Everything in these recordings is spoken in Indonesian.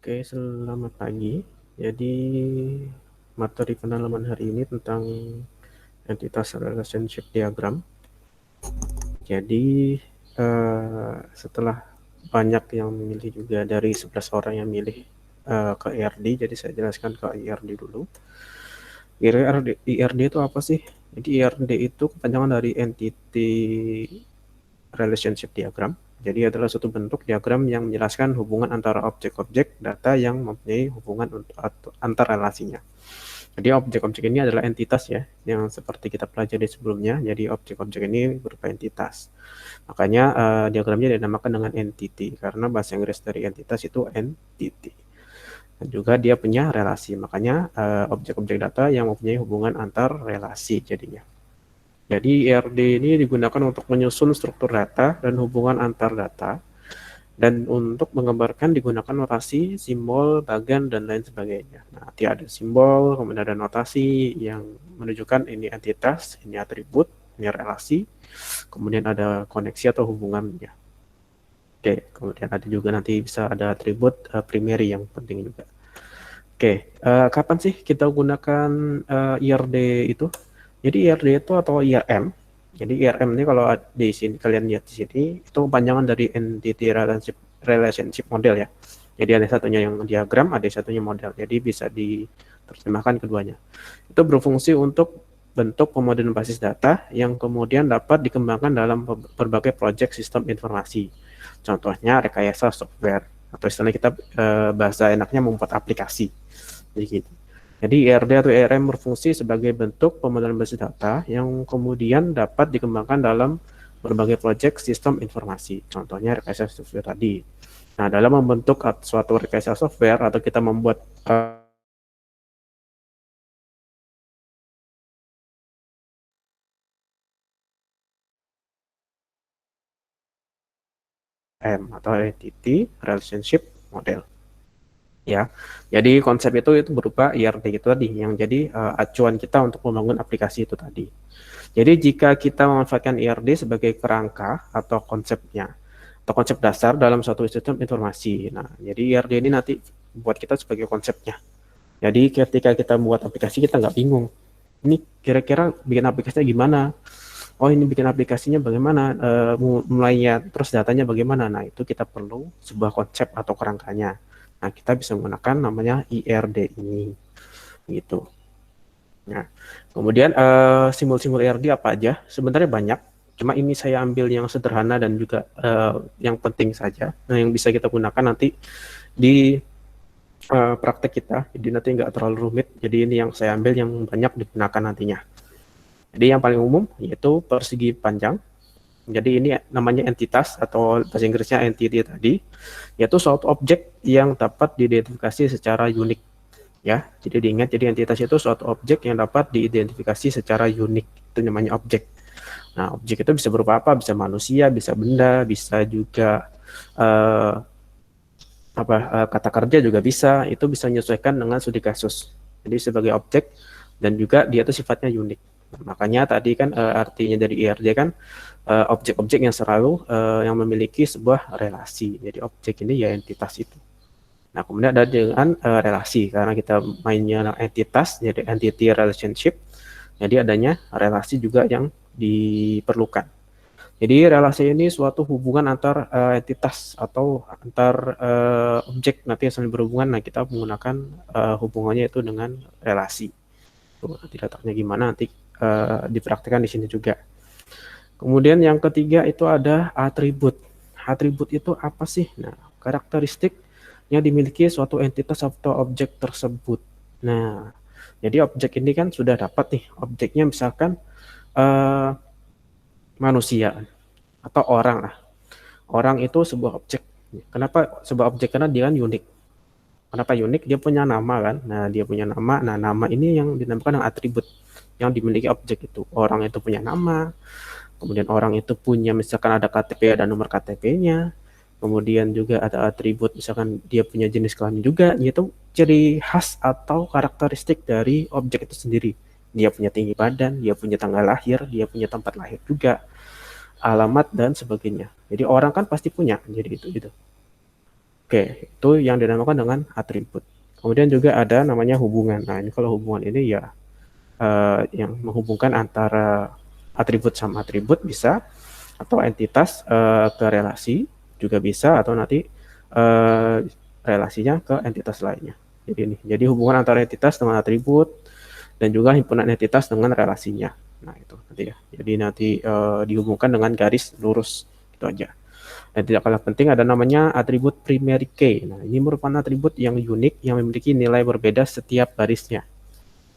Oke, selamat pagi. Jadi, materi pendalaman hari ini tentang entitas relationship diagram. Jadi, setelah banyak yang memilih juga dari 11 orang yang milih ke IRD, jadi saya jelaskan ke IRD dulu. IRD itu apa sih? Jadi IRD itu kepanjangan dari Entity Relationship Diagram. Jadi adalah suatu bentuk diagram yang menjelaskan hubungan antara objek-objek data yang mempunyai hubungan antar relasinya. Jadi objek-objek ini adalah entitas ya, yang seperti kita pelajari sebelumnya. Jadi objek-objek ini berupa entitas. Makanya diagramnya dinamakan dengan entity, karena bahasa Inggris dari entitas itu entity. Dan juga dia punya relasi, makanya objek-objek data yang mempunyai hubungan antar relasi jadinya. Jadi IRD ini digunakan untuk menyusun struktur data dan hubungan antar data, dan untuk menggambarkan digunakan notasi, simbol, bagan, dan lain sebagainya. Nah, nanti ada simbol, kemudian ada notasi yang menunjukkan ini entitas, ini atribut, ini relasi, kemudian ada koneksi atau hubungannya. Oke, kemudian ada juga nanti bisa ada atribut primary yang penting juga. Oke, kapan sih kita gunakan IRD itu? Jadi IRD itu atau IRM. Jadi IRM ini kalau di sini kalian lihat di sini itu kepanjangan dari Entity Relationship Model ya. Jadi ada satunya yang diagram, ada satunya model. Jadi bisa diterjemahkan keduanya. Itu berfungsi untuk bentuk pemodelan basis data yang kemudian dapat dikembangkan dalam berbagai proyek sistem informasi. Contohnya rekayasa software atau istilahnya kita bahasa enaknya membuat aplikasi. Jadi gitu. Jadi IRD atau IRM berfungsi sebagai bentuk pemodelan basis data yang kemudian dapat dikembangkan dalam berbagai proyek sistem informasi. Contohnya rekayasa software tadi. Nah, dalam membentuk suatu rekayasa software atau kita membuat atau Entity Relationship Model. Ya, jadi konsep itu berupa IRD itu tadi yang jadi acuan kita untuk membangun aplikasi itu tadi. Jadi jika kita memanfaatkan IRD sebagai kerangka atau konsepnya atau konsep dasar dalam suatu sistem informasi. Nah, jadi IRD ini nanti buat kita sebagai konsepnya. Jadi ketika kita membuat aplikasi kita nggak bingung. Ini kira-kira bikin aplikasinya gimana? Oh, ini bikin aplikasinya bagaimana? Mulainya terus datanya bagaimana? Nah, itu kita perlu sebuah konsep atau kerangkanya. Nah, kita bisa menggunakan namanya IRD ini, gitu. Nah, kemudian simbol-simbol IRD apa aja? Sebenarnya banyak, cuma ini saya ambil yang sederhana dan juga yang penting saja. Nah, yang bisa kita gunakan nanti di praktek kita, jadi nanti nggak terlalu rumit. Jadi ini yang saya ambil yang banyak digunakan nantinya. Jadi yang paling umum yaitu persegi panjang. Jadi ini namanya entitas atau bahasa Inggrisnya entity tadi, yaitu suatu objek yang dapat diidentifikasi secara unik. Ya, jadi diingat, jadi entitas itu suatu objek yang dapat diidentifikasi secara unik. Itu namanya objek. Nah, objek itu bisa berupa apa? Bisa manusia, bisa benda, bisa juga kata kerja juga bisa. Itu bisa menyesuaikan dengan studi kasus. Jadi sebagai objek dan juga dia itu sifatnya unik. Nah, makanya tadi kan artinya dari IRD kan objek-objek yang selalu yang memiliki sebuah relasi. Jadi objek ini ya entitas itu. Nah, kemudian ada dengan relasi, karena kita mainnya entitas, jadi entity relationship, jadi adanya relasi juga yang diperlukan. Jadi relasi ini suatu hubungan antar entitas atau antar objek nanti yang saling berhubungan. Nah, kita menggunakan hubungannya itu dengan relasi. Tuh, nanti letaknya gimana nanti dipraktikkan di sini juga. Kemudian yang ketiga itu ada atribut. Atribut itu apa sih? Nah, karakteristik yang dimiliki suatu entitas atau objek tersebut. Nah, jadi objek ini kan sudah dapat nih, objeknya misalkan manusia atau orang lah. Orang itu sebuah objek. Kenapa sebuah objek? Karena dia kan unik. Kenapa unik? Dia punya nama kan. Nah, dia punya nama. Nah, nama ini yang dinamakan dengan atribut yang dimiliki objek itu. Orang itu punya nama. Kemudian orang itu punya misalkan ada KTP, ada nomor KTP-nya. Kemudian juga ada atribut misalkan dia punya jenis kelamin juga, yaitu ciri khas atau karakteristik dari objek itu sendiri. Dia punya tinggi badan, dia punya tanggal lahir, dia punya tempat lahir juga, alamat dan sebagainya. Jadi orang kan pasti punya, jadi itu. Oke, itu yang dinamakan dengan atribut. Kemudian juga ada namanya hubungan. Nah, ini kalau hubungan ini ya yang menghubungkan antara atribut sama atribut bisa, atau entitas ke relasi juga bisa, atau nanti relasinya ke entitas lainnya. Jadi hubungan antara entitas dengan atribut dan juga himpunan entitas dengan relasinya. Nah itu nanti ya. Jadi nanti dihubungkan dengan garis lurus itu aja. Dan tidak kalah penting ada namanya atribut primary key. Nah ini merupakan atribut yang unik yang memiliki nilai berbeda setiap barisnya.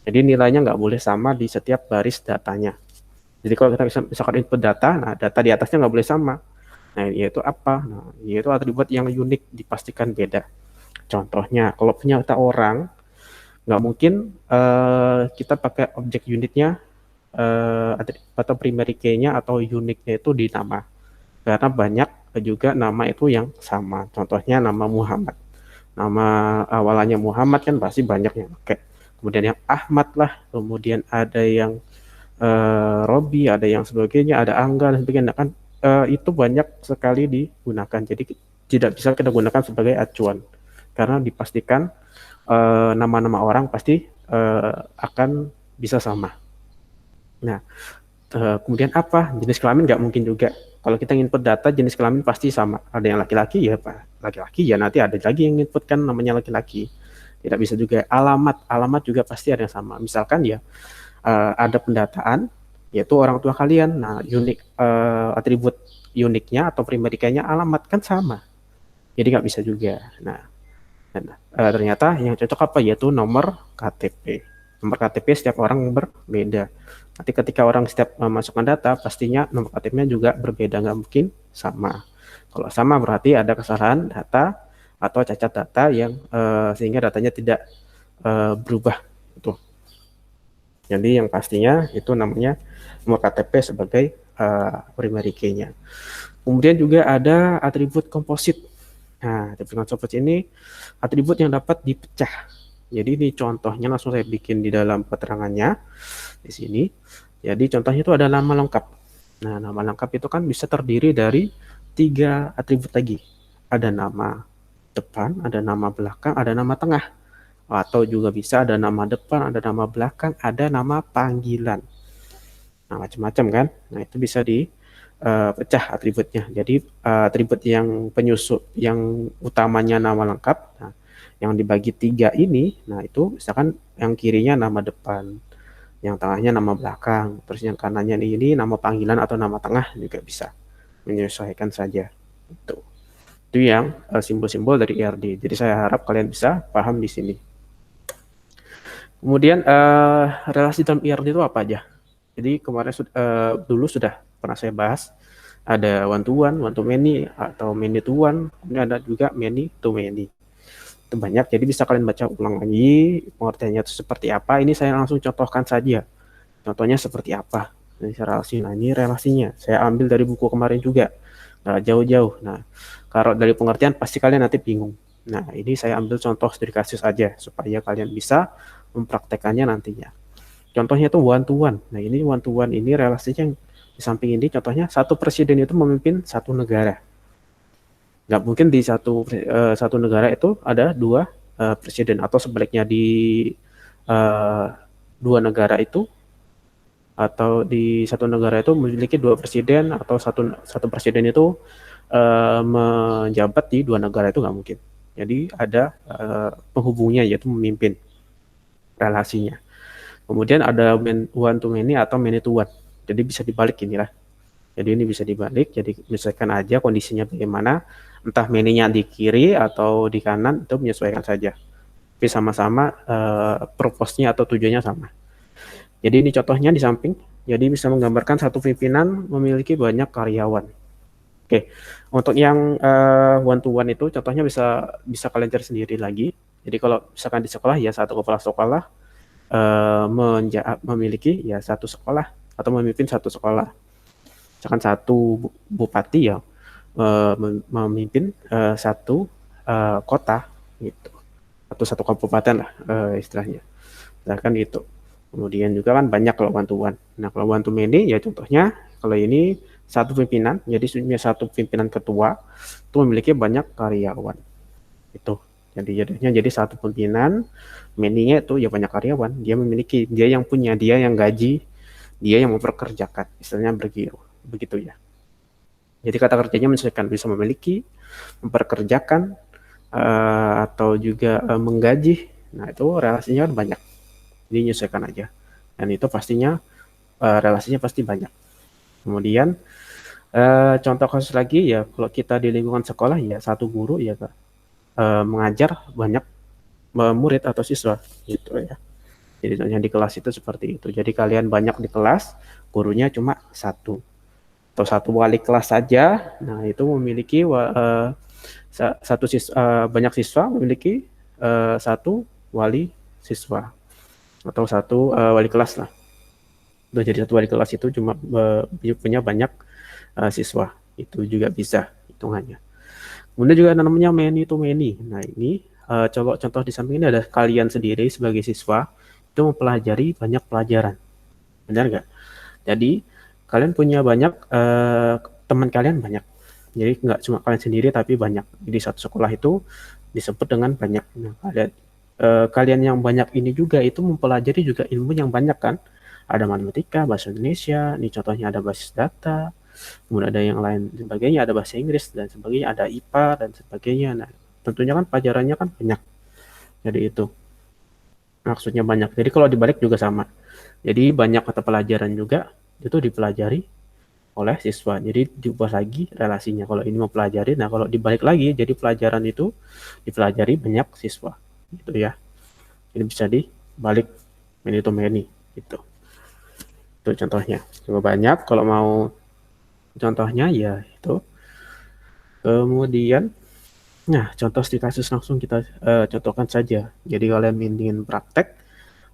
Jadi nilainya nggak boleh sama di setiap baris datanya. Jadi kalau kita misalkan input data, nah data di atasnya nggak boleh sama. Nah, yaitu apa? Nah, yaitu atribut yang unik, dipastikan beda. Contohnya, kalau punya data orang, nggak mungkin kita pakai objek unitnya atau primary key-nya atau uniknya itu di nama. Karena banyak juga nama itu yang sama. Contohnya nama Muhammad. Nama awalannya Muhammad kan pasti banyak yang pakai. Kemudian yang Ahmad lah, kemudian ada yang Robi, ada yang sebagainya, ada Angga dan sebagainya. Kan itu banyak sekali digunakan. Jadi tidak bisa kita gunakan sebagai acuan karena dipastikan nama-nama orang pasti akan bisa sama. Nah, kemudian apa? Jenis kelamin nggak mungkin juga. Kalau kita input data jenis kelamin pasti sama. Ada yang laki-laki ya Pak, laki-laki ya, nanti ada lagi yang input kan namanya laki-laki. Tidak bisa juga alamat juga pasti ada yang sama. Misalkan ya ada pendataan yaitu orang tua kalian. Nah, atribut uniknya atau primary key-nya alamat kan sama. Jadi nggak bisa juga. Nah, ternyata yang cocok apa? Yaitu nomor KTP. Nomor KTP setiap orang berbeda. Nanti ketika orang setiap memasukkan data, pastinya nomor KTP-nya juga berbeda, nggak mungkin sama. Kalau sama berarti ada kesalahan data atau cacat data yang sehingga datanya tidak berubah. Itu. Jadi yang pastinya itu namanya nomor KTP sebagai primary key-nya. Kemudian juga ada atribut komposit. Nah, atribut komposit ini atribut yang dapat dipecah. Jadi ini contohnya langsung saya bikin di dalam keterangannya di sini. Jadi contohnya itu ada nama lengkap. Nah, nama lengkap itu kan bisa terdiri dari 3 atribut lagi. Ada nama depan, ada nama belakang, ada nama tengah. Atau juga bisa ada nama depan, ada nama belakang, ada nama panggilan. Nah, macam-macam kan. Nah, itu bisa dipecah atributnya. Jadi atribut yang penyusul, yang utamanya nama lengkap, nah, yang dibagi 3 ini, nah itu misalkan yang kirinya nama depan, yang tengahnya nama belakang, terus yang kanannya ini nama panggilan atau nama tengah juga bisa, menyesuaikan saja. Itu yang simbol-simbol dari ERD. Jadi saya harap kalian bisa paham di sini. Kemudian relasi dalam ERD itu apa aja? Jadi kemarin dulu sudah pernah saya bahas, ada one to many, atau many to one, kemudian ada juga many to many. Itu banyak, jadi bisa kalian baca ulang lagi pengertiannya itu seperti apa. Ini saya langsung contohkan saja. Contohnya seperti apa? Ini relasi. Nah, ini relasinya. Saya ambil dari buku kemarin juga. Nah, jauh-jauh. Nah, kalau dari pengertian pasti kalian nanti bingung. Nah, ini saya ambil contoh dari kasus aja supaya kalian bisa mempraktekannya nantinya. Contohnya itu one to one. Nah, ini one to one ini relasinya yang di samping ini contohnya satu presiden itu memimpin satu negara. Nggak mungkin di satu negara itu ada 2 presiden, atau sebaliknya di 2 negara itu, atau di satu negara itu memiliki 2 presiden, atau satu presiden itu menjabat di 2 negara, itu nggak mungkin. Jadi ada penghubungnya yaitu memimpin relasinya. Kemudian ada one to many atau many to one. Jadi bisa dibalik inilah. Jadi ini bisa dibalik. Jadi menyesuaikan aja kondisinya bagaimana. Entah many-nya di kiri atau di kanan, itu menyesuaikan saja. Tapi sama-sama purpose-nya atau tujuannya sama. Jadi ini contohnya di samping. Jadi bisa menggambarkan satu pimpinan memiliki banyak karyawan. Oke, untuk yang one to one itu contohnya bisa kalian cari sendiri lagi. Jadi kalau misalkan di sekolah ya satu kepala sekolah memiliki ya satu sekolah atau memimpin satu sekolah. Misalkan satu bupati ya memimpin satu kota gitu, atau satu kabupaten lah istilahnya. Misalkan itu. Kemudian juga kan banyak kalau one to one. Nah, kalau one to many ya contohnya kalau ini satu pimpinan, jadi satu pimpinan ketua itu memiliki banyak karyawan. Itu. Jadi satu pimpinan, many-nya itu ya banyak karyawan, dia yang punya, dia yang gaji, dia yang memperkerjakan, istilahnya bergiru, begitu ya. Jadi kata kerjanya menyesuaikan, bisa memiliki, memperkerjakan, atau juga menggaji. Nah itu relasinya kan banyak, jadi menyesuaikan aja. Dan itu pastinya relasinya pasti banyak. Kemudian contoh kasus lagi ya, kalau kita di lingkungan sekolah ya, satu guru ya Kak, mengajar banyak murid atau siswa gitu ya. Jadi contohnya di kelas itu seperti itu. Jadi kalian banyak di kelas, gurunya cuma satu atau satu wali kelas saja. Nah itu memiliki banyak siswa memiliki satu wali siswa atau satu wali kelas lah. Udah jadi satu wali kelas itu cuma punya banyak siswa, itu juga bisa hitungannya. Kemudian juga ada namanya many to many. Nah ini contoh di samping ini ada kalian sendiri sebagai siswa itu mempelajari banyak pelajaran, benar nggak? Jadi kalian punya banyak teman kalian banyak. Jadi nggak cuma kalian sendiri tapi banyak. Jadi satu sekolah itu disebut dengan banyak. Nah, kalian yang banyak ini juga itu mempelajari juga ilmu yang banyak kan. Ada matematika, bahasa Indonesia, ini contohnya ada basis data, kemudian ada yang lain sebagainya, ada bahasa Inggris dan sebagainya, ada IPA dan sebagainya. Nah, tentunya kan pelajarannya kan banyak. Jadi itu maksudnya banyak. Jadi kalau dibalik juga sama. Jadi banyak mata pelajaran juga itu dipelajari oleh siswa. Jadi diubah lagi relasinya. Kalau ini mau pelajari, nah kalau dibalik lagi jadi pelajaran itu dipelajari banyak siswa. Gitu ya. Ini bisa dibalik many to many gitu. Itu contohnya. Coba banyak kalau mau contohnya ya itu. Kemudian nah, contoh studi kasus langsung kita contohkan saja. Jadi kalian ingin praktek,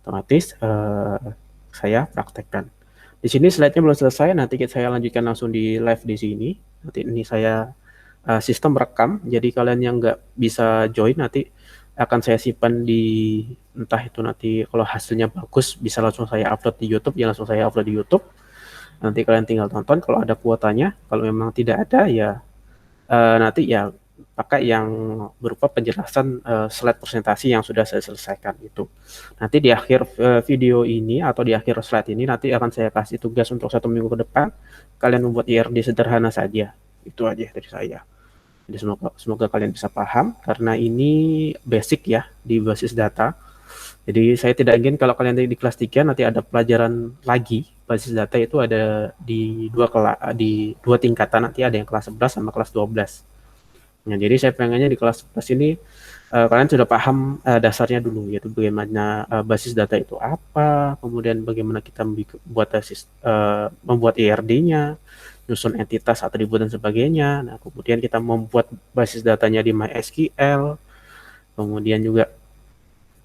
otomatis saya praktekkan. Di sini slide-nya belum selesai, nanti saya lanjutkan langsung di live di sini. Nanti ini saya sistem rekam, jadi kalian yang nggak bisa join nanti akan saya simpan di entah itu nanti kalau hasilnya bagus bisa langsung saya upload di YouTube, ya langsung saya upload di YouTube. Nanti kalian tinggal tonton kalau ada kuotanya, kalau memang tidak ada ya nanti ya pakai yang berupa penjelasan slide presentasi yang sudah saya selesaikan itu. Nanti di akhir video ini atau di akhir slide ini nanti akan saya kasih tugas untuk 1 minggu ke depan. Kalian membuat IRD sederhana saja. Itu aja dari saya. Jadi semoga kalian bisa paham karena ini basic ya di basis data. Jadi saya tidak ingin kalau kalian di kelas 3 nanti ada pelajaran lagi basis data itu ada di dua tingkatan, nanti ada yang kelas 11 sama kelas 12. Nah, jadi saya pengennya di kelas 11 ini kalian sudah paham dasarnya dulu, yaitu bagaimana basis data itu apa, kemudian bagaimana kita membuat IRD-nya, nyusun entitas, atribut dan sebagainya. Nah, kemudian kita membuat basis datanya di MySQL, kemudian juga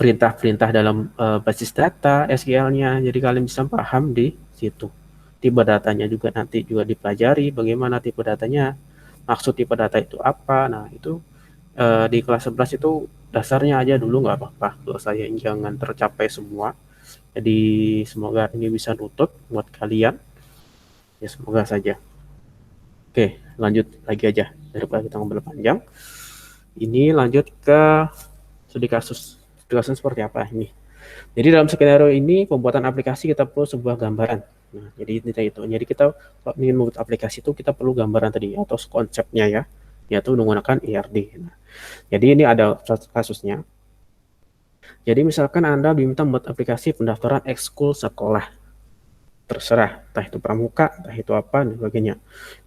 perintah-perintah dalam basis data SQL-nya. Jadi kalian bisa paham di situ. Tipe datanya juga nanti juga dipelajari bagaimana tipe datanya, maksud tipe data itu apa. Nah, itu di kelas 11 itu dasarnya aja dulu nggak apa-apa. Kalau saya jangan tercapai semua. Jadi semoga ini bisa nutut buat kalian. Ya semoga saja. Oke, lanjut lagi aja daripada kita ngobrol panjang. Ini lanjut ke studi kasus. Studi kasus seperti apa ini? Jadi dalam skenario ini pembuatan aplikasi kita perlu sebuah gambaran. Nah, jadi itu. Jadi kita kalau ingin membuat aplikasi itu kita perlu gambaran tadi atau konsepnya ya, yaitu menggunakan IRD. Nah, jadi ini ada kasusnya. Jadi misalkan Anda diminta membuat aplikasi pendaftaran ekskul sekolah. Terserah, entah itu pramuka, entah itu apa, dan sebagainya.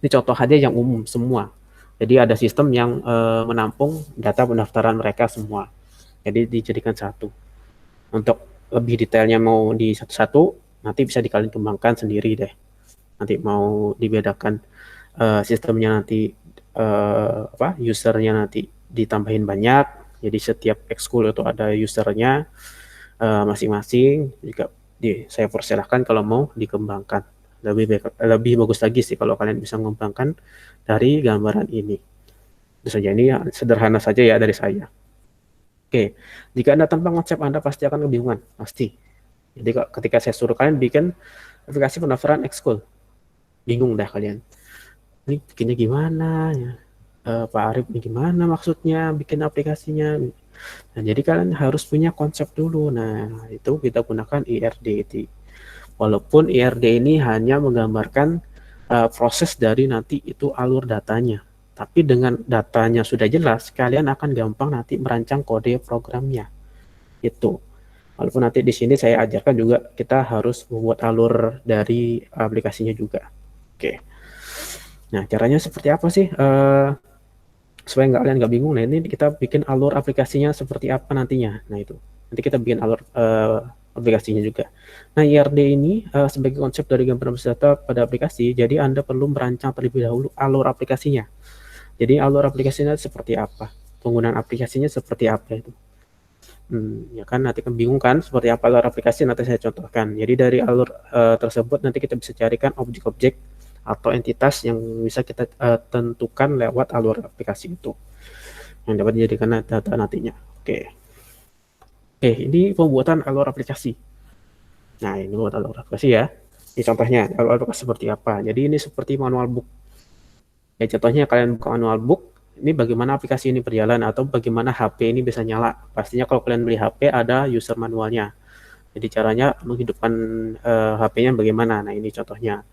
Ini contoh aja yang umum semua. Jadi ada sistem yang menampung data pendaftaran mereka semua. Jadi dijadikan satu. Untuk lebih detailnya mau di satu-satu, nanti bisa kalian kembangkan sendiri deh. Nanti mau dibedakan sistemnya nanti usernya nanti ditambahin banyak. Jadi setiap ekskul itu ada usernya masing-masing. Juga saya persilahkan kalau mau dikembangkan. Lebih bagus lagi sih kalau kalian bisa mengembangkan dari gambaran ini. Itu saja, ini sederhana saja ya dari saya. Oke, jika Anda tanpa konsep Anda pasti akan kebingungan, pasti. Jadi ketika saya suruh kalian bikin aplikasi pendaftaran ekskul, bingung dah kalian. Ini bikinnya gimana ya? Pak Arif ini gimana maksudnya bikin aplikasinya. Nah, jadi kalian harus punya konsep dulu. Nah, itu kita gunakan IRD. Walaupun IRD ini hanya menggambarkan proses dari nanti itu alur datanya. Tapi dengan datanya sudah jelas, kalian akan gampang nanti merancang kode programnya. Itu. Walaupun nanti di sini saya ajarkan juga kita harus membuat alur dari aplikasinya juga. Oke. Nah, caranya seperti apa sih? Supaya kalian nggak bingung. Nah, ini kita bikin alur aplikasinya seperti apa nantinya. Nah, itu. Nanti kita bikin alur aplikasinya juga. Nah, IRD ini sebagai konsep dari gambaran bus data pada aplikasi, jadi Anda perlu merancang terlebih dahulu alur aplikasinya. Jadi alur aplikasinya seperti apa? Penggunaan aplikasinya seperti apa itu? Ya kan nanti kan bingung kan seperti apa alur aplikasi, nanti saya contohkan. Jadi dari alur tersebut nanti kita bisa carikan objek-objek atau entitas yang bisa kita tentukan lewat alur aplikasi itu yang dapat dijadikan data nantinya. Oke, ini pembuatan alur aplikasi. Nah, ini buat alur aplikasi ya. Ini contohnya alur aplikasi seperti apa. Jadi ini seperti manual book. Ya, contohnya kalian buka manual book, ini bagaimana aplikasi ini berjalan atau bagaimana HP ini bisa nyala. Pastinya kalau kalian beli HP ada user manualnya. Jadi caranya menghidupkan HP-nya bagaimana. Nah, ini contohnya.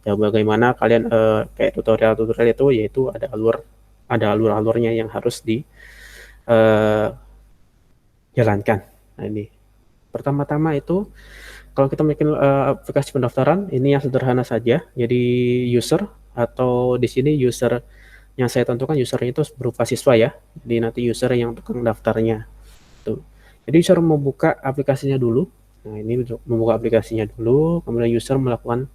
Ya, bagaimana kalian kayak tutorial-tutorial itu, yaitu ada alur-alurnya yang harus dijalankan. Nah, ini pertama-tama itu kalau kita bikin aplikasi pendaftaran, ini yang sederhana saja. Jadi user atau di sini user yang saya tentukan usernya itu berupa siswa ya. Jadi nanti user yang tukang daftarnya. Tuh. Jadi user membuka aplikasinya dulu. Nah, ini membuka aplikasinya dulu, kemudian user melakukan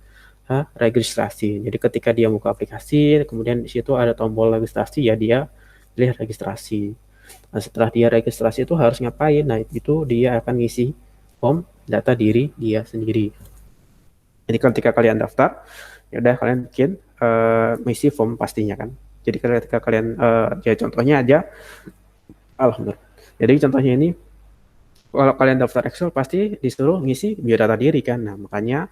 registrasi. Jadi ketika dia buka aplikasi, kemudian di situ ada tombol registrasi ya, dia pilih registrasi. Nah, setelah dia registrasi itu harus ngapain? Nah, itu dia akan ngisi form data diri dia sendiri. Jadi ketika kalian daftar, ya udah kalian bikin mengisi form pastinya kan. Jadi ketika kalian ya contohnya aja, alhamdulillah. Jadi contohnya ini kalau kalian daftar Excel pasti disuruh ngisi biodata diri kan. Nah, makanya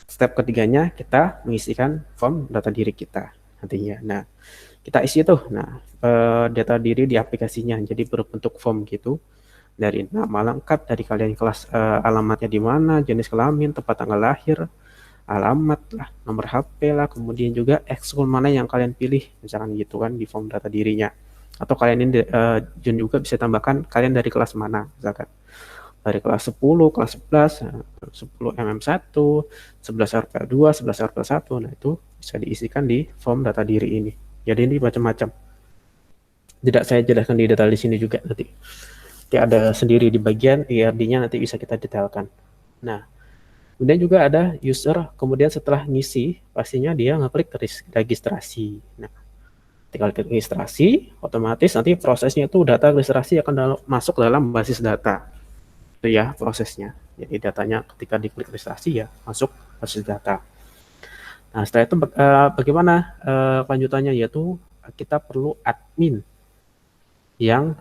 step ketiganya kita mengisikan form data diri kita nantinya. Nah, kita isi tuh. Nah, data diri di aplikasinya jadi berbentuk form gitu. Dari nama lengkap, dari kalian kelas, alamatnya di mana, jenis kelamin, tempat tanggal lahir, alamat lah, nomor HP lah, kemudian juga ekskul mana yang kalian pilih, misalkan gitu kan di form data dirinya. Atau kalian ini juga bisa tambahkan kalian dari kelas mana, misalkan dari kelas 10, kelas 11, 10 MM1, 11 RPL2, 11 RPL1. Nah, itu bisa diisikan di form data diri ini. Jadi ini macam-macam. Tidak saya jelaskan di detail di sini juga nanti. Nanti ada sendiri di bagian IRD-nya, nanti bisa kita detailkan. Nah, kemudian juga ada user, kemudian setelah ngisi, pastinya dia ngeklik registrasi. Nah, tinggal klik registrasi, otomatis nanti prosesnya itu data registrasi akan masuk dalam basis data. Itu ya prosesnya. Jadi datanya ketika diklik registrasi ya masuk basis data. Nah, setelah itu bagaimana lanjutannya, yaitu kita perlu admin yang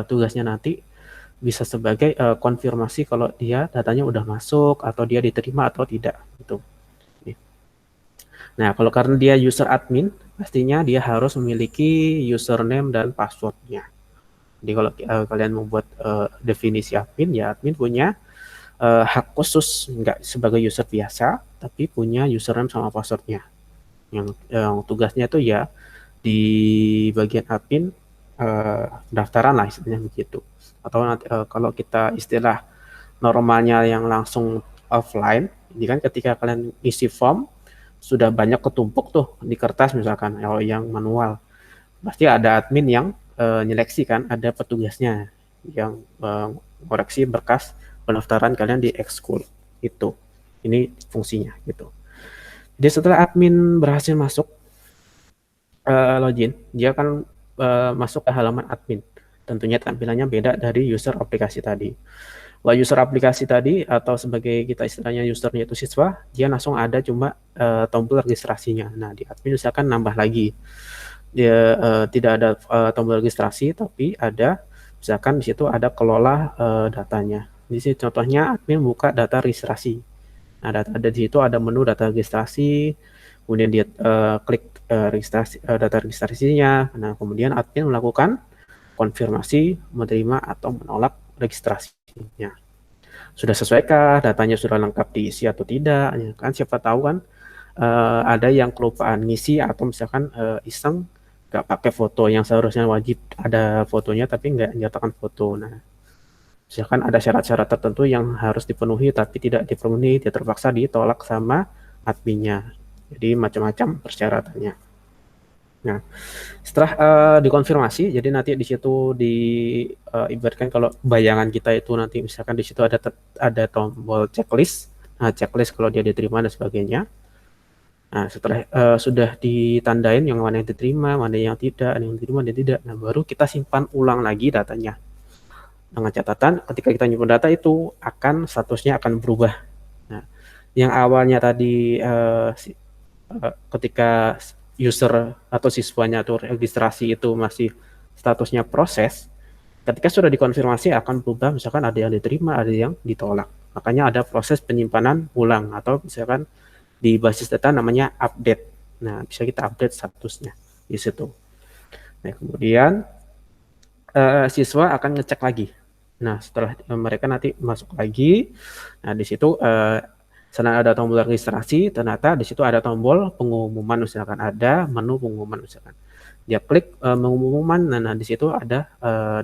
tugasnya nanti bisa sebagai konfirmasi kalau dia datanya udah masuk atau dia diterima atau tidak gitu. Nah, kalau karena dia user admin, pastinya dia harus memiliki username dan passwordnya. Jadi kalau kalian membuat definisi admin, ya admin punya hak khusus, nggak sebagai user biasa, tapi punya username sama passwordnya. Yang tugasnya itu ya di bagian admin pendaftaran lah istilahnya begitu. Atau nanti kalau kita istilah normalnya yang langsung offline, ini kan ketika kalian isi form sudah banyak ketumpuk tuh di kertas misalkan, kalau yang manual pasti ada admin yang nyeleksi kan, ada petugasnya yang koreksi berkas pendaftaran kalian di ekskul itu. Ini fungsinya gitu. Jadi setelah admin berhasil masuk login, dia akan masuk ke halaman admin. Tentunya tampilannya beda dari user aplikasi tadi. Kalau user aplikasi tadi atau sebagai kita istilahnya usernya itu siswa, dia langsung ada cuma tombol registrasinya. Nah, di admin misalkan nambah lagi. Dia tidak ada tombol registrasi, tapi ada misalkan di situ ada kelola datanya. Di sini contohnya admin buka data registrasi. Nah, data ada di situ ada menu data registrasi, kemudian dia klik registrasi data registrasinya. Nah, kemudian admin melakukan konfirmasi menerima atau menolak registrasinya. Sudah sesuaikah, datanya sudah lengkap diisi atau tidak, ya kan siapa tahu kan ada yang kelupaan ngisi atau misalkan iseng nggak pakai foto yang seharusnya wajib ada fotonya tapi nggak nyatakan foto. Nah, misalkan ada syarat-syarat tertentu yang harus dipenuhi tapi tidak dipenuhi, dia terpaksa ditolak sama adminnya. Jadi macam-macam persyaratannya. Nah, setelah dikonfirmasi, jadi nanti di situ ibaratkan kalau bayangan kita itu nanti misalkan di situ ada tombol checklist. Nah, checklist kalau dia diterima dan sebagainya. Nah, setelah sudah ditandain yang mana yang diterima, mana yang tidak, yang diterima dan tidak. Nah, baru kita simpan ulang lagi datanya. Dengan catatan ketika kita nyimpan data itu statusnya akan berubah. Nah, yang awalnya tadi ketika user atau siswanya atau registrasi itu masih statusnya proses, ketika sudah dikonfirmasi akan berubah, misalkan ada yang diterima, ada yang ditolak. Makanya ada proses penyimpanan ulang atau misalkan di basis data namanya update. Nah, bisa kita update statusnya di situ. Nah, kemudian siswa akan ngecek lagi. Nah, setelah mereka nanti masuk lagi, nah di situ selain ada tombol registrasi, ternyata di situ ada tombol pengumuman, misalkan ada menu pengumuman misalkan. Dia klik pengumuman, nah di situ ada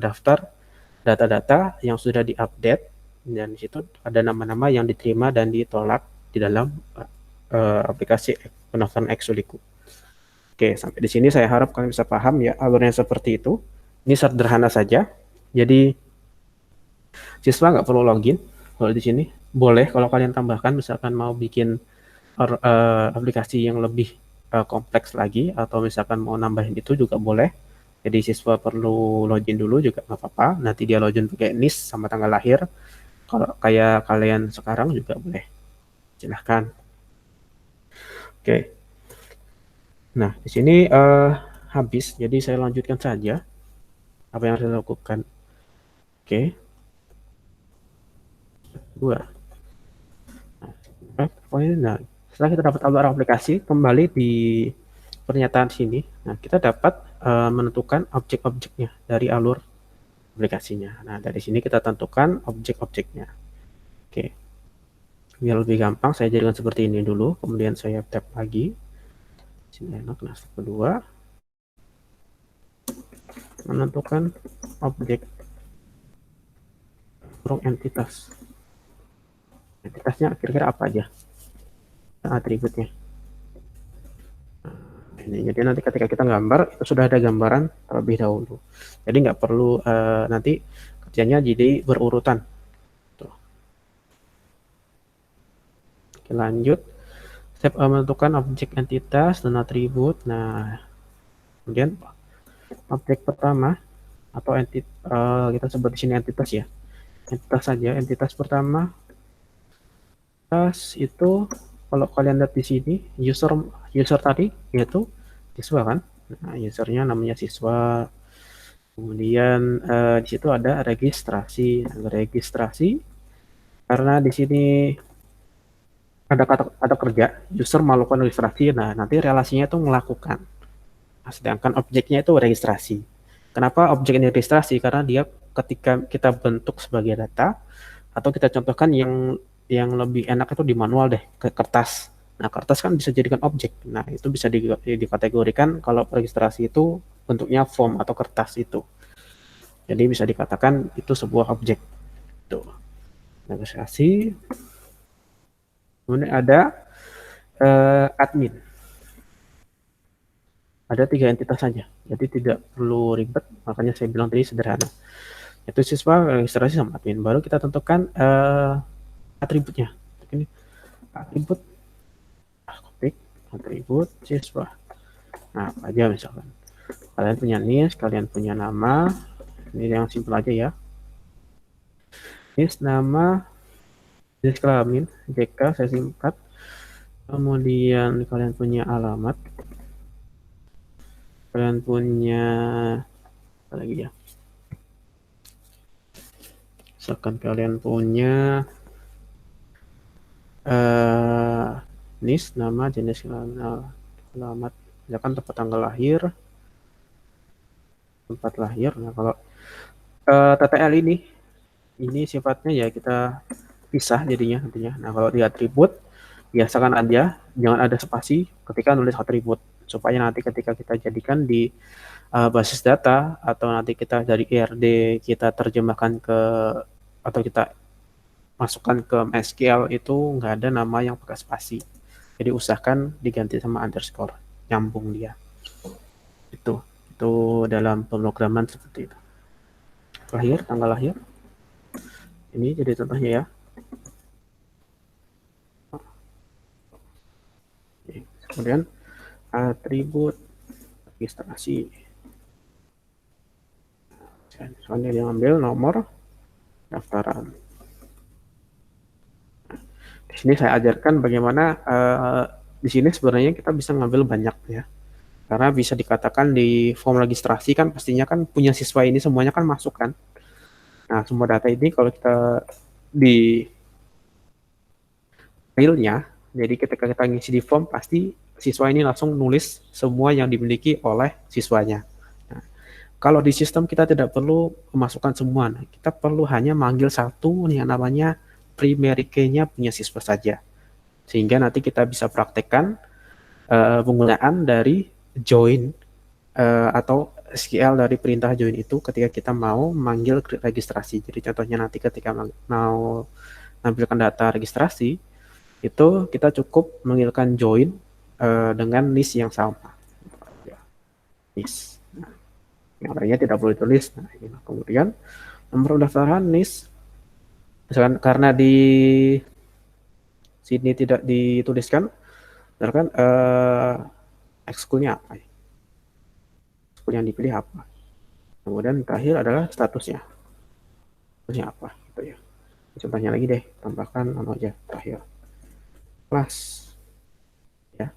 daftar data-data yang sudah diupdate dan di situ ada nama-nama yang diterima dan ditolak di dalam aplikasi pendaftaran Xuliku. Oke, sampai di sini saya harap kalian bisa paham ya alurnya seperti itu. Ini sederhana saja. Jadi siswa nggak perlu login kalau di sini. Boleh kalau kalian tambahkan misalkan mau bikin aplikasi yang lebih kompleks lagi atau misalkan mau nambahin itu juga boleh. Jadi siswa perlu login dulu juga nggak apa-apa. Nanti dia login pakai NIS sama tanggal lahir. Kalau kayak kalian sekarang juga boleh. Silahkan. Oke. Nah, di sini habis. Jadi saya lanjutkan saja apa yang saya lakukan. Oke. Dua. Nah, setelah kita dapat alur aplikasi, kembali di pernyataan sini, nah kita dapat menentukan objek-objeknya dari alur aplikasinya. Nah, dari sini kita tentukan objek-objeknya. Oke. Biar lebih gampang, saya jadikan seperti ini dulu, kemudian saya tap lagi. Sini enak. Nah, step kedua, menentukan objek entitas. Entitasnya kira-kira apa aja? Atributnya. Ini jadi nanti ketika kita gambar itu sudah ada gambaran terlebih dahulu. Jadi nggak perlu nanti kerjanya jadi berurutan. Tuh. Oke, lanjut. Step menentukan objek entitas dan atribut. Nah, kemudian objek pertama atau kita sebut di sini entitas ya. Entitas saja. Entitas pertama itu kalau kalian lihat di sini user tadi yaitu siswa kan. Nah, usernya namanya siswa. Kemudian di situ ada registrasi karena di sini ada kata kerja user melakukan registrasi. Nah, nanti relasinya itu melakukan. Nah, sedangkan objeknya itu registrasi. Kenapa objek ini registrasi? Karena dia ketika kita bentuk sebagai data atau kita contohkan yang lebih enak itu di manual deh, ke kertas. Nah, kertas kan bisa dijadikan objek. Nah, itu bisa dikategorikan kalau registrasi itu bentuknya form atau kertas itu. Jadi bisa dikatakan itu sebuah objek. Tuh. Registrasi. Kemudian ada admin. Ada 3 entitas saja. Jadi tidak perlu ribet, makanya saya bilang tadi sederhana. Itu siswa, registrasi sama admin. Baru kita tentukan atributnya. Ini atribut atribut siswa. Nah, apa aja misalkan. Kalian punya NIS, kalian punya nama. Ini yang simpel aja ya. NIS, nama, jenis kelamin, JK, saya singkat. Kemudian kalian punya alamat. Kalian punya apa lagi ya? Misalkan kalian punya NIS, nama, jenis, alamat, misalkan tempat tanggal lahir, tempat lahir. Nah, kalau TTL ini sifatnya ya kita pisah jadinya nantinya. Nah, kalau di atribut biasakan aja jangan ada spasi ketika nulis atribut supaya nanti ketika kita jadikan di basis data atau nanti kita dari IRD kita terjemahkan ke atau kita masukkan ke MySQL itu nggak ada nama yang pakai spasi. Jadi usahakan diganti sama underscore, nyambung dia. Itu dalam pemrograman seperti itu. Lahir, tanggal lahir. Ini jadi contohnya ya. Kemudian atribut registrasi. Soalnya dia ambil nomor daftaran. Di sini saya ajarkan bagaimana di sini sebenarnya kita bisa ngambil banyak ya. Karena bisa dikatakan di form registrasi kan pastinya kan punya siswa ini semuanya kan masuk kan. Nah, semua data ini kalau kita di realnya, jadi ketika kita ngisi di form pasti siswa ini langsung nulis semua yang dimiliki oleh siswanya. Nah, kalau di sistem kita tidak perlu memasukkan semua, nah, kita perlu hanya manggil satu yang namanya primary key-nya punya siswa saja. Sehingga nanti kita bisa praktekkan penggunaan dari join atau SQL dari perintah join itu ketika kita mau manggil registrasi. Jadi contohnya nanti ketika mau menampilkan data registrasi, itu kita cukup manggilkan join dengan list yang sama. List. Nah, yang lainnya tidak perlu ditulis. Nah, ini. Kemudian nomor pendaftaran list. Misalkan karena di sini tidak dituliskan, misalkan ekskulnya apa? Ekskul yang dipilih apa? Kemudian terakhir adalah statusnya. Statusnya apa? Gitu ya. Contohnya lagi deh, tambahkan nama aja terakhir. Kelas. Ya.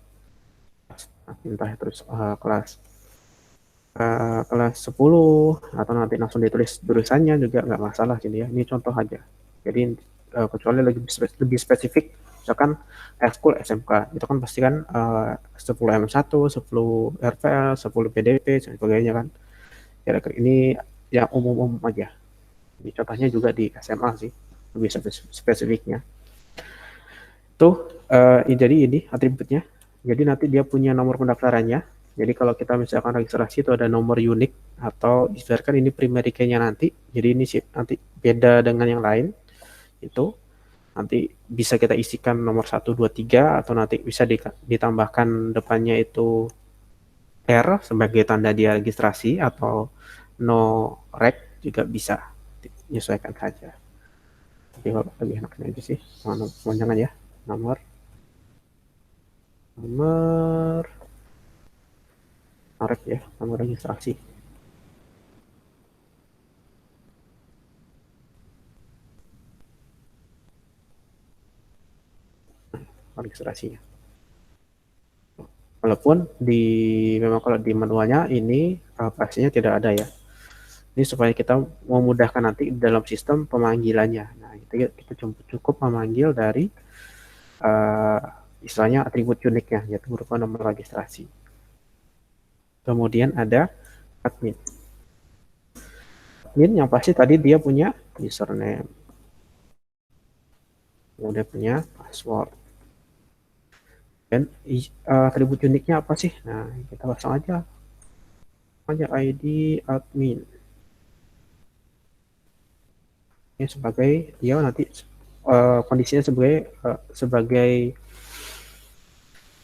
Entah terus kelas kelas 10 atau nanti langsung ditulis tulisannya juga nggak masalah jadi ya. Ini contoh aja. Jadi kecuali lebih spesifik misalkan ekskul SMK itu kan pasti kan 10 M1, 10 RPL, 10 PDP dan sebagainya kan. Kira-kira ini yang umum-umum aja. Ini contohnya juga di SMA sih lebih spesifiknya. Tuh jadi ini atributnya. Jadi nanti dia punya nomor pendaftarannya. Jadi kalau kita misalkan registrasi itu ada nomor unik atau misalkan ini primary key-nya nanti. Jadi ini nanti beda dengan yang lain. Itu nanti bisa kita isikan nomor 1, 2, 3 atau nanti bisa ditambahkan depannya itu R sebagai tanda dia registrasi atau no rec juga bisa menyesuaikan saja. Tapi lebih enaknya aja sih, jangan ya nomor rec ya, nomor registrasi. Registrasinya. Walaupun memang kalau di manualnya ini pastinya tidak ada ya. Ini supaya kita memudahkan nanti dalam sistem pemanggilannya. Nah, kita cukup memanggil dari istilahnya atribut uniknya, yaitu berupa nomor registrasi. Kemudian ada admin. Admin yang pasti tadi dia punya username. Kemudian punya password. Dan atribut uniknya apa sih? Nah, kita pasang aja ID admin. Ini sebagai dia nanti kondisinya sebagai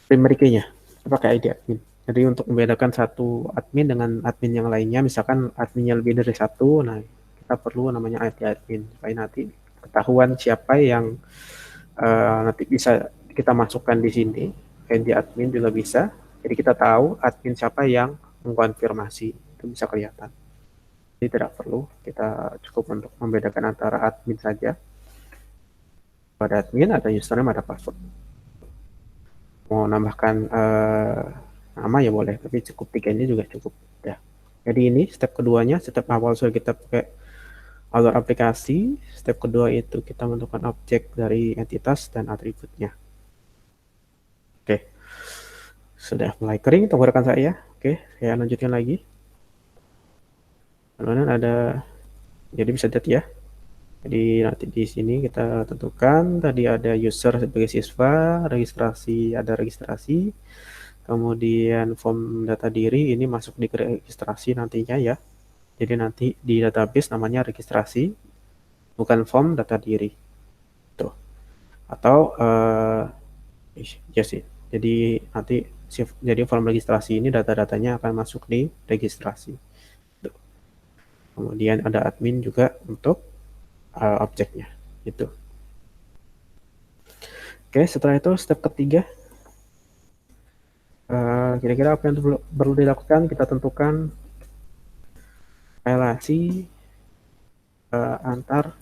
primary key-nya pakai ID admin. Jadi untuk membedakan satu admin dengan admin yang lainnya, misalkan adminnya lebih dari satu, nah kita perlu namanya ID admin supaya nanti ketahuan siapa yang nanti bisa kita masukkan di sini. ID admin juga bisa. Jadi kita tahu admin siapa yang mengkonfirmasi, itu bisa kelihatan. Jadi tidak perlu, kita cukup untuk membedakan antara admin saja. Pada admin ada username, ada password. Mau nambahkan nama ya boleh, tapi cukup 3 ini juga cukup. Ya. Jadi ini step keduanya, step awal sudah kita pakai alur aplikasi. Step kedua itu kita menentukan objek dari entitas dan atributnya. Sudah mulai kering tenggorokan saya. Oke, saya lanjutkan lagi. Kemudian ada, jadi bisa lihat ya. Jadi nanti di sini kita tentukan tadi ada user sebagai siswa, registrasi ada registrasi, kemudian form data diri ini masuk di registrasi nantinya ya. Jadi nanti di database namanya registrasi, bukan form data diri. Tuh. Atau ya sih. Jadi nanti jadi form registrasi ini data-datanya akan masuk di registrasi. Tuh. Kemudian ada admin juga untuk objeknya itu. Oke, setelah itu step ketiga, kira-kira apa yang perlu dilakukan? Kita tentukan relasi antar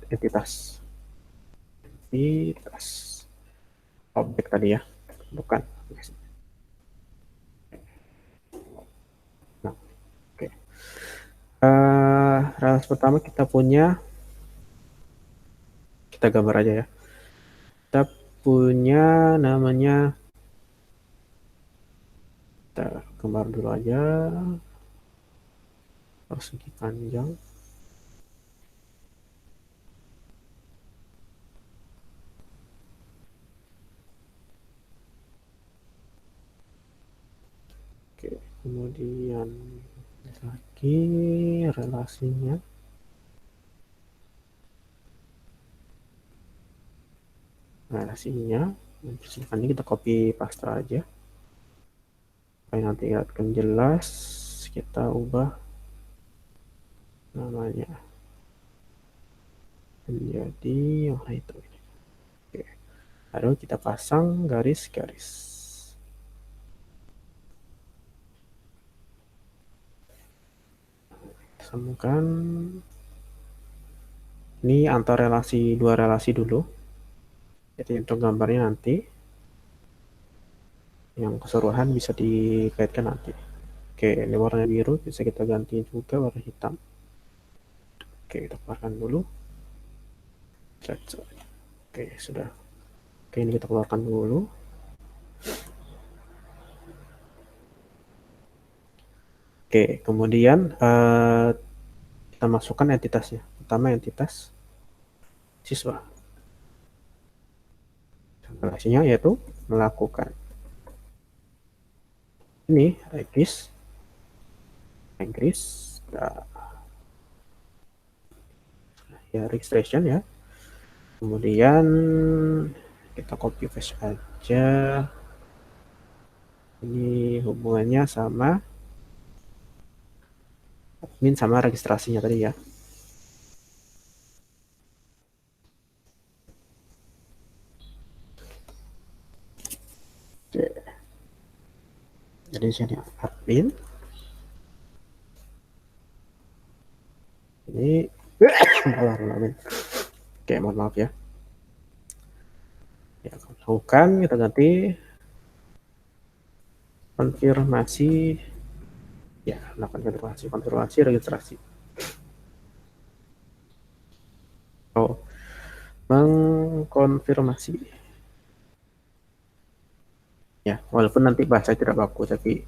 entitas objek tadi ya, bukan. Nah, oke. Relasi pertama kita punya, kita gambar aja ya. Kita punya namanya, kita gambar dulu aja, persegi panjang. Oke, kemudian lagi relasinya. Relasinya, ini kita copy paste aja. Supaya nanti kelihatan jelas, kita ubah namanya menjadi warna itu. Oke. Lalu kita pasang garis-garis. Sambungkan. Ini antar relasi, dua relasi dulu. Jadi untuk gambarnya nanti, yang keseluruhan bisa dikaitkan nanti. Oke, ini warna biru bisa kita ganti juga warna hitam. Oke, kita keluarkan dulu. Oke, sudah. Oke, ini kita keluarkan dulu. Oke, kemudian kita masukkan entitasnya. Pertama entitas siswa. Relasinya yaitu melakukan. Ini regis, ya registration ya. Kemudian kita copy paste aja. Ini hubungannya sama admin sama registrasinya tadi ya. Oke. Jadi sini admin. Ini Oke, mohon maaf ya. Ya, lakukan kita ganti konfirmasi ya, lakukan konfirmasi registrasi. Oh, mengkonfirmasi ya, walaupun nanti bahasa tidak baku tapi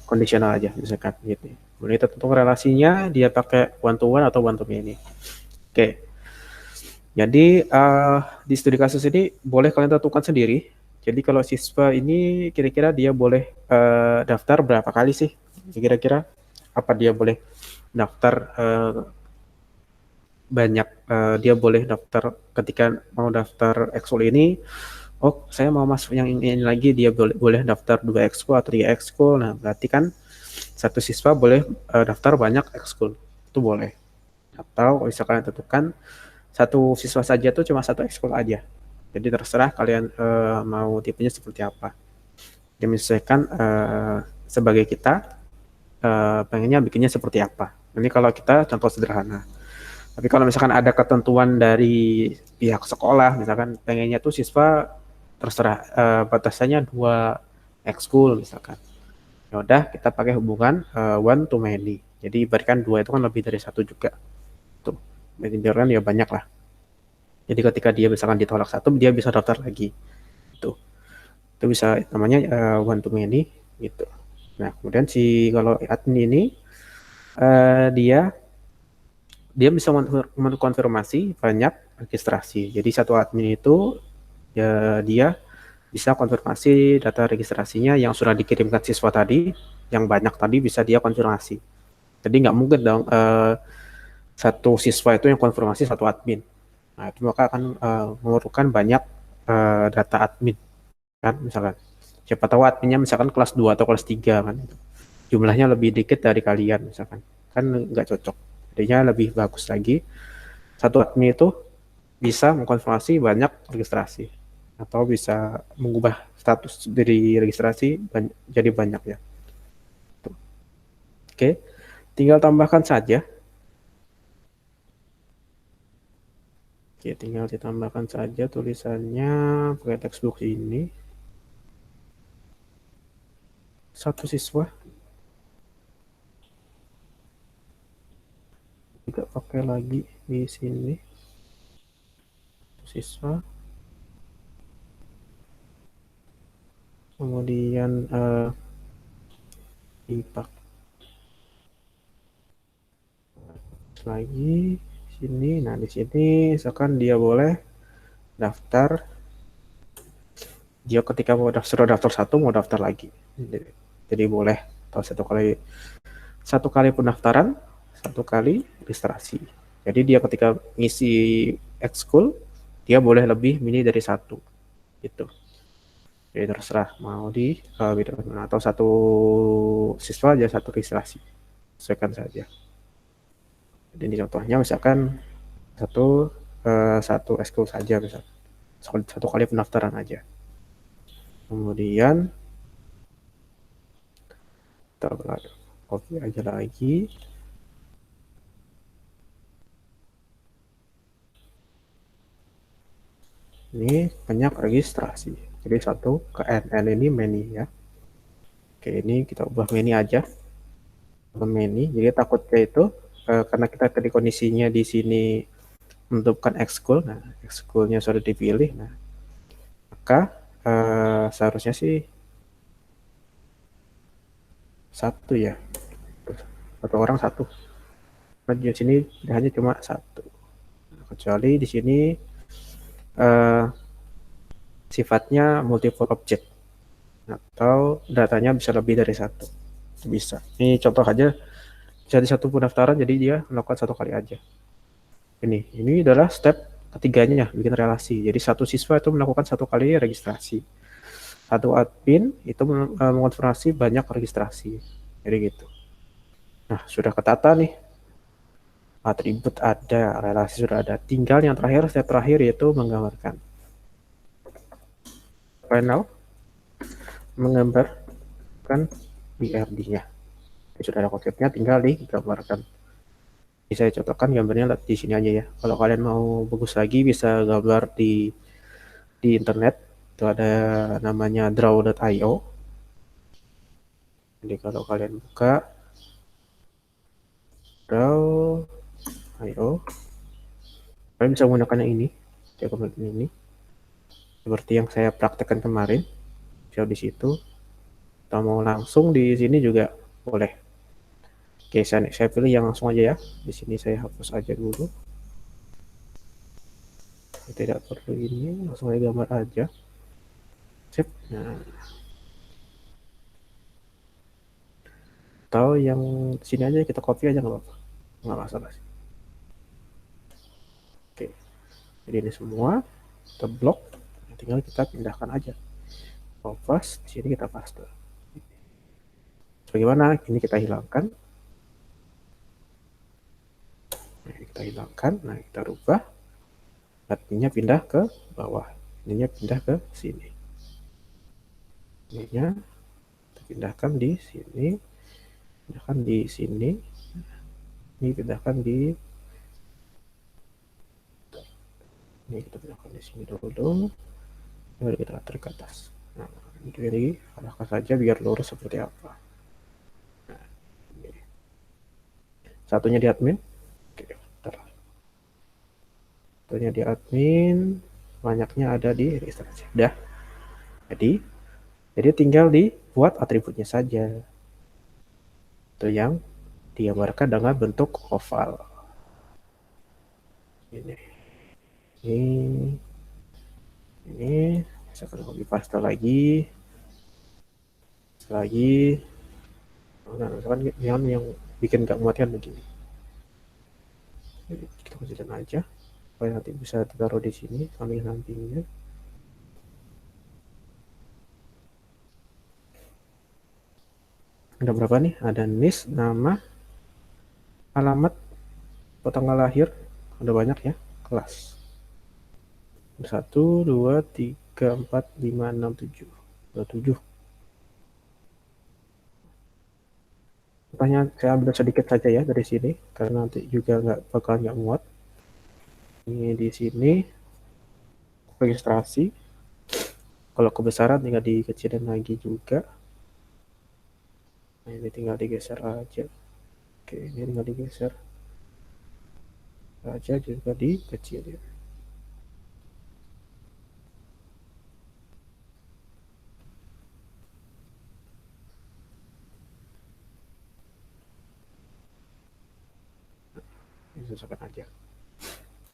kondisional aja misalkan gitu. Kemudian kita tentukan relasinya dia pakai one to one atau one to many. Oke. Jadi di studi kasus ini boleh kalian tentukan sendiri. Jadi kalau siswa ini kira-kira dia boleh daftar berapa kali sih? Kira-kira apa dia boleh daftar banyak, dia boleh daftar ketika mau daftar ekskul ini, oh saya mau masuk yang ini lagi, dia boleh daftar 2 ekskul atau 3 ekskul. Nah berarti kan satu siswa boleh daftar banyak ekskul, itu boleh. Atau bisa kalian tentukan satu siswa saja tuh cuma satu ekskul aja. Jadi terserah kalian mau tipenya seperti apa. Dia menyesuaikan sebagai kita pengennya bikinnya seperti apa. Ini kalau kita contoh sederhana. Tapi kalau misalkan ada ketentuan dari pihak sekolah, misalkan pengennya tuh siswa terserah batasannya 2 ekskul misalkan. Ya udah kita pakai hubungan one to many. Jadi ibaratkan 2 itu kan lebih dari 1 juga. Tuh. Biar kan ya banyak lah. Jadi ketika dia misalkan ditolak 1, dia bisa daftar lagi. Tuh, itu bisa namanya one to many gitu. Nah, kemudian si kalau admin ini dia bisa mengkonfirmasi banyak registrasi. Jadi satu admin itu ya dia bisa konfirmasi data registrasinya yang sudah dikirimkan siswa tadi, yang banyak tadi bisa dia konfirmasi. Jadi nggak mungkin dong satu siswa itu yang konfirmasi satu admin. Nah, itu maka akan memerlukan banyak data admin kan, misalkan. Siapa tahu adminnya misalkan kelas 2 atau kelas 3 kan. Jumlahnya lebih dikit dari kalian misalkan. Kan nggak cocok. Jadinya lebih bagus lagi satu admin itu bisa mengkonfirmasi banyak registrasi atau bisa mengubah status dari registrasi jadi banyak ya. Oke, tinggal tambahkan saja. Oke, tinggal ditambahkan saja tulisannya pakai textbook ini. Satu siswa. Juga pakai lagi di sini. Siswa. Kemudian dipakai lagi sini. Nah, di sini misalkan dia boleh daftar. Dia ketika mau sudah daftar satu mau daftar lagi. Jadi boleh atau satu kali pendaftaran, satu kali registrasi. Jadi dia ketika ngisi ekskul dia boleh lebih milih dari satu gitu. Jadi terserah mau di atau satu siswa aja satu registrasi, sesuaikan saja. Jadi ini contohnya misalkan satu ekskul saja, misalkan satu kali pendaftaran aja. Kemudian kita copy aja lagi. Ini banyak registrasi. Jadi satu ke n ini many ya. Oke, ini kita ubah many aja. Many. Jadi takutnya itu karena kita tadi kondisinya di sini menentukan ekskul. Nah, ekskulnya sudah dipilih. Nah, maka seharusnya sih satu ya. Satu orang satu. Nah, di sini hanya cuma satu. Kecuali di sini sifatnya multiple object atau datanya bisa lebih dari satu. Bisa. Ini contoh aja. Jadi satu pendaftaran jadi dia melakukan satu kali aja. Ini adalah step ketiganya ya, bikin relasi. Jadi satu siswa itu melakukan satu kali registrasi. Satu admin itu mengonfirmasi banyak registrasi. Jadi gitu. Nah, sudah ketata nih. Atribut ada, relasi sudah ada. Tinggal yang terakhir, step terakhir yaitu menggambarkan. Final menggambarkan BRD-nya. Sudah ada konsepnya, tinggal digambarkan. Jadi saya contohkan gambarnya di sini aja ya. Kalau kalian mau bagus lagi bisa gambar di internet. Itu ada namanya draw.io. Jadi kalau kalian buka draw.io, kalian bisa menggunakan yang ini. Gambar ini. Seperti yang saya praktekkan kemarin. Bisa di situ. Atau mau langsung di sini juga boleh. Oke, saya pilih yang langsung aja ya. Di sini saya hapus aja dulu. Tidak perlu ini, langsung aja gambar aja. Sip. Nah, atau yang sini aja kita copy aja nggak apa-apa, nggak masalah sih. Oke, jadi ini semua kita blok, tinggal kita pindahkan aja. Pas di sini kita paste. Bagaimana? Ini kita hilangkan. Nah, ini kita hilangkan. Nah, kita rubah. Artinya pindah ke bawah. Ininya pindah ke sini. Ininya kita pindahkan di sini. Pindahkan di sini. Ini pindahkan di ini kita pindahkan di sini dulu. Baru kita tarik ke atas. Nah, jadi arahkan saja biar lurus seperti apa. Nah, ini. Satunya di admin. Oke, satunya di admin. Banyaknya ada di registrasi. Udah. Jadi tinggal dibuat atributnya saja. Itu yang digambarkan dengan bentuk oval. Ini saya akan copy paste lagi. Nah, misalkan yang bikin nggak muat kan begini. Jadi kita kecilin aja supaya nanti bisa ditaruh di sini samping-sampingnya. Ada berapa nih? Ada NIS, nama, alamat, tanggal lahir, ada banyak ya, kelas. 1, 2, 3, 4, 5, 6, 7. Ada 7. Pertanyaan saya ambil sedikit saja ya dari sini, karena nanti juga nggak muat. Ini di sini registrasi. Kalau kebesaran tinggal dikecilin lagi juga. Nah, ini tinggal digeser aja. Oke, ini tinggal digeser aja juga dikecilin. Disesuaikan aja.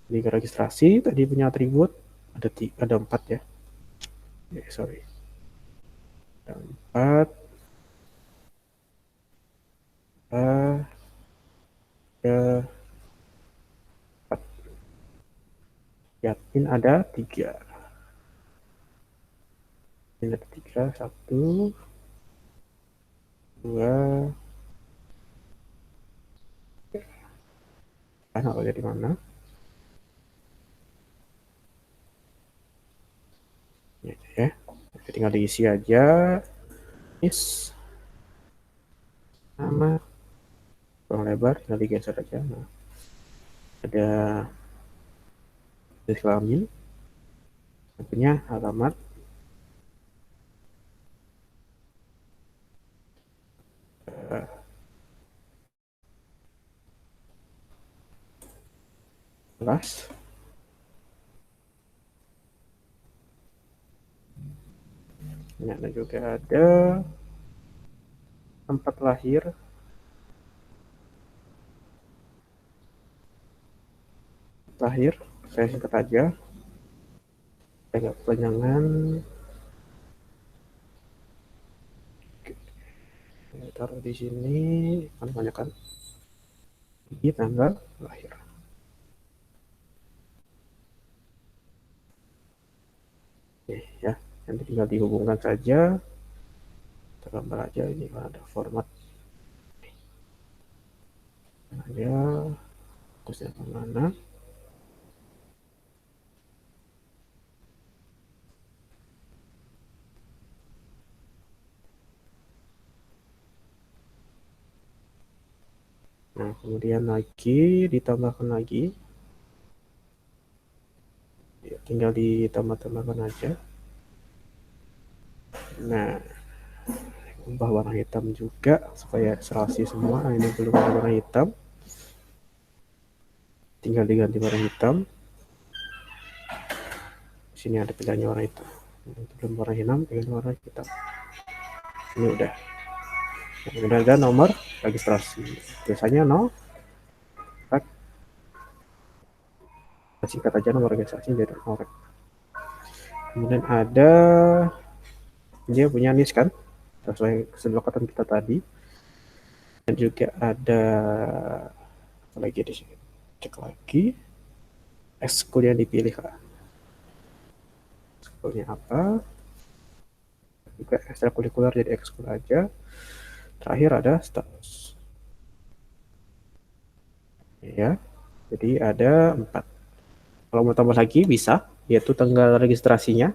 Jadi ke registrasi tadi punya atribut ada 4 ya. Sorry. Ada 4. Ada 4. Yakin ada 3. Ini ada 3. 1, 2. Kan ada di mana? Ini aja ya. Tinggal diisi aja. Is nama ruang lebar tinggal digeser aja. Nah, ada jenis kelamin, punya alamat, kelas, nah, dan juga ada tempat lahir, saya singkat aja, agak kepanjangan. Taruh di sini kan banyak kan di tanggal lahir. Oke ya, nanti tinggal dihubungkan saja, tergambar aja ini ada format aja, fokusnya kemana. Nah, kemudian lagi ditambahkan lagi, ya, tinggal ditambah-tambahkan aja. Nah, ubah warna hitam juga supaya serasi semua. Nah, ini belum ada warna hitam, tinggal diganti warna hitam. Di sini ada pilihannya warna hitam. Belum warna hitam, tinggal warna hitam. Ini udah. Nah, ada nomor registrasi. Biasanya singkat aja nomor registrasi jadi nomor. Kemudian ada dia punya NIS kan, sesuai kesepakatan kita tadi. Dan juga ada apa lagi di sini? Cek lagi ekskul yang dipilih kak. Ekskulnya apa? Juga ekstrakurikuler jadi ekskul aja. Terakhir ada status. Ya, jadi ada 4. Kalau mau tambah lagi bisa, yaitu tanggal registrasinya.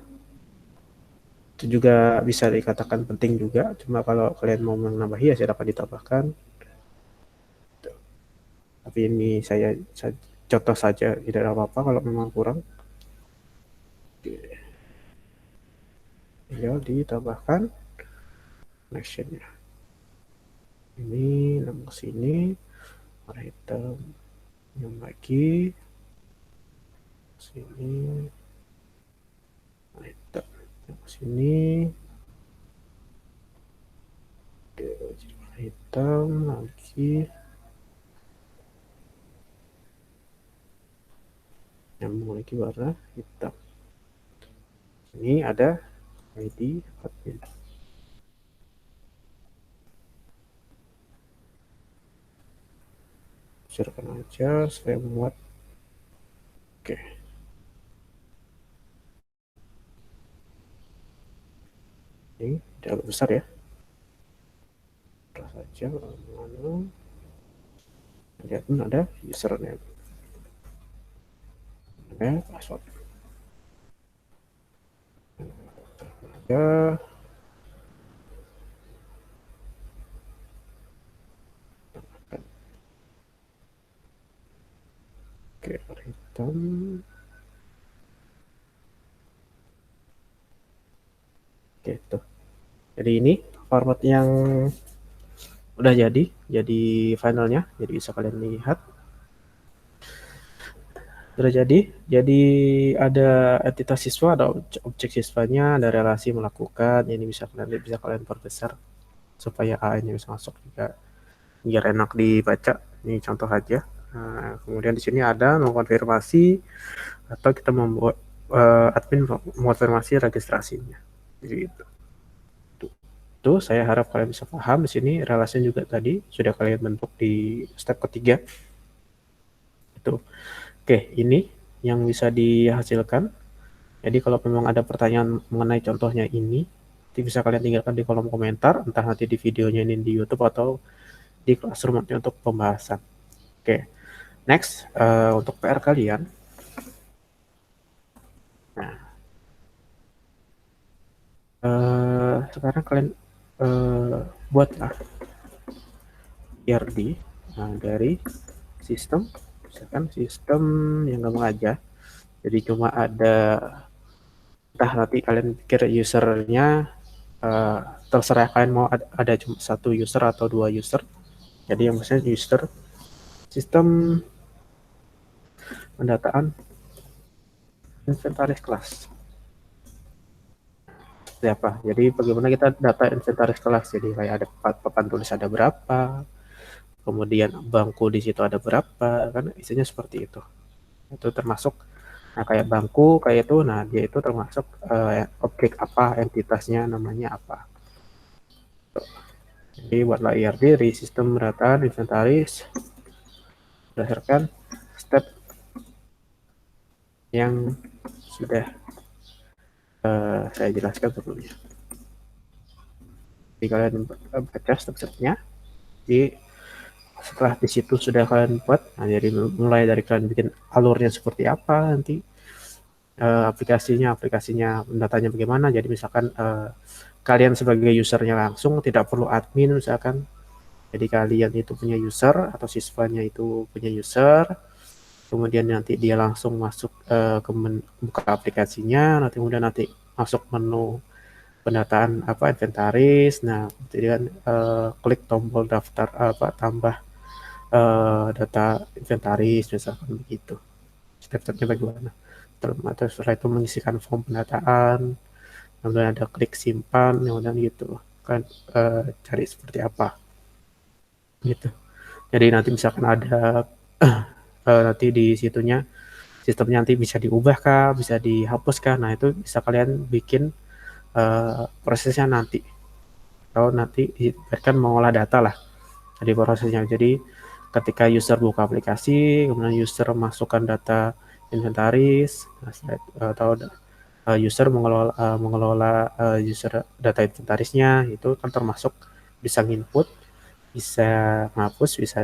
Itu juga bisa dikatakan penting juga. Cuma kalau kalian mau menambahi ya silakan ditambahkan. Tapi ini saya contoh saja, tidak apa-apa kalau memang kurang. Tinggal ditambahkan connectionnya. Ini nambah sini, warna hitam, yang lagi sini, warna hitam. Sini. Oke, jadi warna hitam lagi. Nyambung lagi warna hitam. Ini ada ID admin. Siapkan aja saya buat. Oke. Ini agak besar ya. Terus saja mana. Lihat pun ada username. Password. Ya. Oke, hitam. Oke, tuh. Jadi ini format yang udah jadi finalnya. Jadi bisa kalian lihat. Sudah jadi ada entitas siswa, ada objek siswanya, ada relasi melakukan. Ini bisa kalian perbesar supaya AI-nya bisa masuk juga biar enak dibaca. Ini contoh aja. Nah, kemudian di sini ada mengkonfirmasi atau kita membuat admin mengkonfirmasi registrasinya. Jadi itu saya harap kalian bisa paham. Di sini relasinya juga tadi sudah kalian bentuk di step ketiga. Itu. Oke, ini yang bisa dihasilkan. Jadi kalau memang ada pertanyaan mengenai contohnya ini, nanti bisa kalian tinggalkan di kolom komentar, entah nanti di videonya ini di YouTube atau di Classroom nanti untuk pembahasan. Oke, next untuk PR kalian. Nah, sekarang kalian buatlah IRD dari sistem, misalkan sistem yang gampang aja. Jadi cuma ada, entah nanti kalian pikir usernya terserah kalian mau ada cuma satu user atau dua user. Jadi yang maksudnya user sistem pendataan inventaris kelas. Seperti apa? Jadi bagaimana kita data inventaris kelas? Jadi kayak ada papan tulis ada berapa, kemudian bangku di situ ada berapa, kan isinya seperti itu. Itu termasuk, nah kayak bangku kayak itu, nah dia itu termasuk objek apa, entitasnya namanya apa. Jadi buatlah IRD dari sistem pendataan inventaris berdasarkan step yang sudah saya jelaskan sebelumnya. Jadi kalian baca step-stepnya. Jadi setelah di situ sudah kalian buat, nah jadi mulai dari kalian bikin alurnya seperti apa nanti, aplikasinya datanya bagaimana. Jadi misalkan kalian sebagai usernya langsung tidak perlu admin misalkan. Jadi kalian itu punya user atau siswanya itu punya user, kemudian nanti dia langsung masuk ke buka aplikasinya, nanti kemudian nanti masuk menu pendataan apa inventaris. Nah, kemudian klik tombol daftar tambah data inventaris misalkan begitu. Step-stepnya bagaimana? Terus setelah itu mengisikan form pendataan, kemudian ada klik simpan, kemudian gitu kan cari seperti apa gitu. Jadi nanti misalkan ada nanti di situnya sistemnya nanti bisa diubah kah, bisa dihapus kah, nah itu bisa kalian bikin prosesnya nanti, atau nanti biarkan mengolah data lah dari prosesnya. Jadi ketika user buka aplikasi, kemudian user masukkan data inventaris, atau user mengelola user data inventarisnya, itu kan termasuk bisa input, bisa menghapus, bisa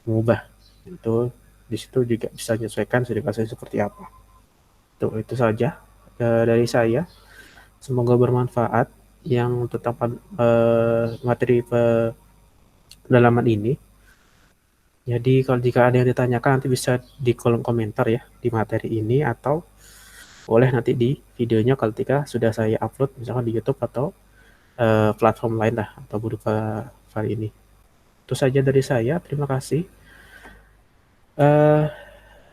mengubah. Itu di situ juga bisa menyesuaikan spesifikasi seperti apa. Itu saja dari saya. Semoga bermanfaat yang tentang materi pendalaman ini. Jadi kalau jika ada yang ditanyakan nanti bisa di kolom komentar ya di materi ini, atau boleh nanti di videonya ketika sudah saya upload misalkan di YouTube atau platform lain lah atau berupa file ini. Itu saja dari saya. Terima kasih.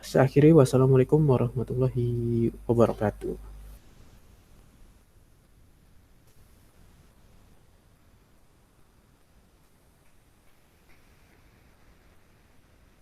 Saya akhiri, wassalamualaikum warahmatullahi wabarakatuh.